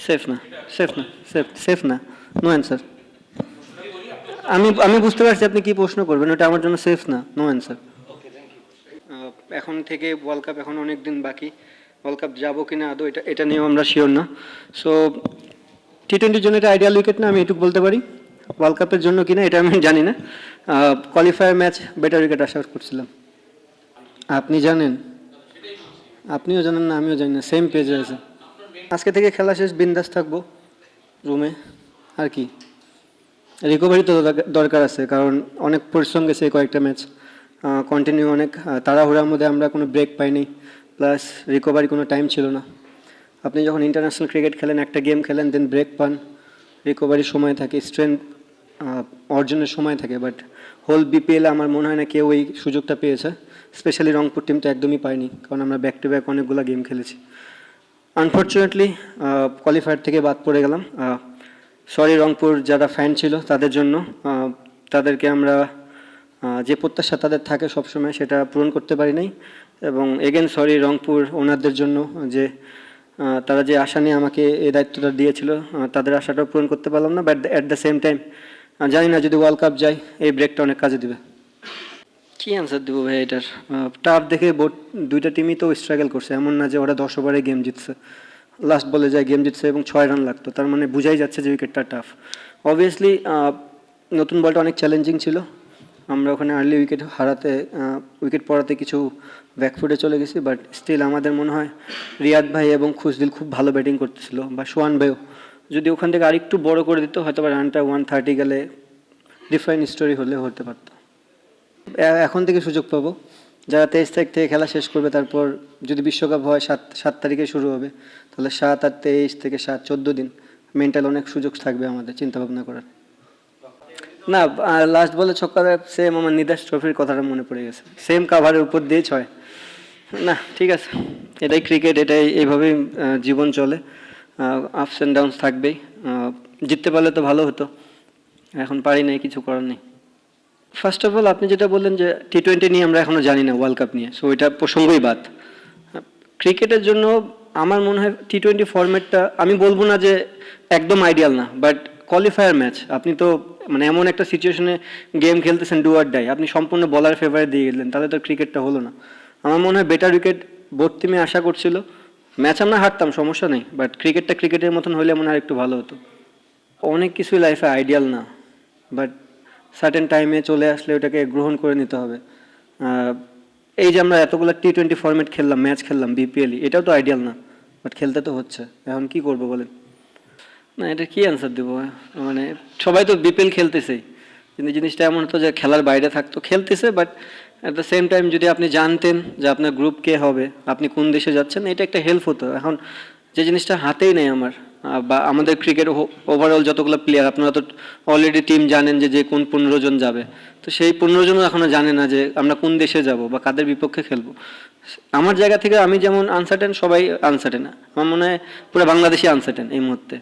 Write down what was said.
Safe না, safe না, safe safe না, নো অ্যান্সার। আমি আমি বুঝতে পারছি আপনি কি প্রশ্ন করবেন, ওটা আমার জন্য সেফ না, নো অ্যান্সার। এখন থেকে ওয়ার্ল্ড কাপ এখন অনেক দিন বাকি, ওয়ার্ল্ড কাপ যাবো কিনা আদৌ এটা এটা নিয়েও আমরা শিওর না। সো টি-20 জন্য এটা আইডিয়াল উইকেট না, আমি এটুকু বলতে পারি। ওয়ার্ল্ড কাপের জন্য কিনা এটা আমি জানি না। কোয়ালিফায়ার ম্যাচ বেটার উইকেট আশা করছিলাম। আপনি জানেন, আপনিও জানেন না, আমিও জানি না, সেম পেজে আছে। আজকে থেকে খেলা শেষ, বিন্দাস থাকবো রুমে, আর কি। রিকভারি তো দরকার আছে, কারণ অনেক পরিশ্রম গেছে এই কয়েকটা ম্যাচ, কন্টিনিউ অনেক তাড়াহুড়ার মধ্যে আমরা কোনো ব্রেক পাইনি, প্লাস রিকভারি কোনো টাইম ছিল না। আপনি যখন ইন্টারন্যাশনাল ক্রিকেট খেলেন, একটা গেম খেলেন, দেন ব্রেক পান, রিকভারির সময় থাকে, স্ট্রেংথ অর্জনের সময় থাকে, বাট হোল বিপিএলে আমার মনে হয় না কেউ এই সুযোগটা পেয়েছে। স্পেশালি রংপুর টিম তো একদমই পায়নি, কারণ আমরা ব্যাক টু ব্যাক অনেকগুলো গেম খেলেছি। আনফর্চুনেটলি কোয়ালিফায়ার থেকে বাদ পড়ে গেলাম। সরি রংপুর যারা ফ্যান ছিল তাদের জন্য, তাদেরকে আমরা যে প্রত্যাশা তাদের থাকে সবসময় সেটা পূরণ করতে পারি নাই। এবং এগেন সরি রংপুর ওনারদের জন্য, যে তারা যে আশা নিয়ে আমাকে এই দায়িত্বটা দিয়েছিল, তাদের আশাটাও পূরণ করতে পারলাম না। But at the same time জানি না, যদি ওয়ার্ল্ড কাপ যায় এই ব্রেকটা অনেক কাজে দিবে। কী অ্যান্সার দেবো ভাই এটার? টাফ দেখে দুইটা টিমই তো স্ট্রাগল করছে, এমন না যে ওরা 10 ওভারে গেম জিতছে, লাস্ট বলে যায় গেম জিতছে এবং 6 রান লাগতো, তার মানে বুঝাই যাচ্ছে যে উইকেটটা টাফ। অবভিয়াসলি নতুন বলটা অনেক চ্যালেঞ্জিং ছিল, আমরা ওখানে আর্লি উইকেট পড়াতে কিছু ব্যাকফুটে চলে গেছি, বাট স্টিল আমাদের মনে হয় রিয়াদ ভাই এবং খুশদিল খুব ভালো ব্যাটিং করতেছিল, বা সোহান ভাইও যদি ওখান থেকে আরেকটু বড় করে দিত হয়তো বা রানটা 130 গেলে ডিফারেন্ট স্টোরি হলে হতে পারতো। এখন থেকে সুযোগ পাবো, যারা 23 তারিখ থেকে খেলা শেষ করবে, তারপর যদি বিশ্বকাপ হয় 7 তারিখে শুরু হবে, তাহলে 7 আর 23 থেকে 7 14 দিন মেন্টাল অনেক সুযোগ থাকবে আমাদের চিন্তা ভাবনা করার। না, লাস্ট বলে ছক্কা, সেম আমার নিদাস ট্রফির কথাটা মনে পড়ে গেছে, সেম কাভারের উপর দিয়ে 6। না ঠিক আছে, এটাই ক্রিকেট, এটাই এইভাবেই জীবন চলে, আপস অ্যান্ড ডাউনস থাকবেই। জিততে পারলে তো ভালো হতো, এখন পারি নাই, কিছু করার নেই। ফার্স্ট অফ অল আপনি যেটা বললেন যে টি-20 নিয়ে আমরা এখনও জানি না, ওয়ার্ল্ড কাপ নিয়ে, সো এটা প্রসঙ্গই বাদ। ক্রিকেটের জন্য আমার মনে হয় টি-20 ফরম্যাটটা, আমি বলবো না যে একদম আইডিয়াল না, বাট কোয়ালিফায়ার ম্যাচ আপনি তো মানে এমন একটা সিচুয়েশনে গেম খেলতেছেন, ডু আর ডাই, আপনি সম্পূর্ণ বলার ফেভারে দিয়ে গেলেন, তাহলে তো ক্রিকেটটা হলো না। আমার মনে হয় বেটার উইকেট বোর্ড টিমে আশা করছিল, ম্যাচ আমরা হারতাম সমস্যা নেই, বাট ক্রিকেটটা ক্রিকেটের মতন হলে মনে হয় একটু ভালো হতো। অনেক কিছুই লাইফে আইডিয়াল না, বাট সার্টেন টাইমে চলে আসলে ওটাকে গ্রহণ করে নিতে হবে। এই যে আমরা এতগুলো টি-20 ফরম্যাট খেললাম, ম্যাচ খেললাম বিপিএলই, এটাও তো আইডিয়াল না, বাট খেলতে তো হচ্ছে, এখন কি করব বলেন? না, এটা কি অ্যান্সার দেবো? মানে সবাই তো বিপিএল খেলতেছেই, কিন্তু জিনিসটা এমন হতো যে খেলার বাইরে থাকতো, খেলতেছে, but at the same time যদি আপনি জানতেন যে আপনার গ্রুপ কে হবে, আপনি কোন দেশে যাচ্ছেন, এটা একটা হেল্প হতো। এখন যে জিনিসটা হাতেই নেই আমার, বা আমাদের ক্রিকেট ওভারঅল যতগুলো প্লেয়ার, আপনারা তো অলরেডি টিম জানেন যে কোন 15 জন যাবে, তো সেই 15 জনও এখনও জানে না যে আমরা কোন দেশে যাব বা কাদের বিপক্ষে খেলবো। আমার জায়গা থেকে আমি যেমন আনসার্টেন, সবাই আনসার্টেন, আমার মনে হয় পুরো বাংলাদেশই আনসার্টেন এই মুহূর্তে।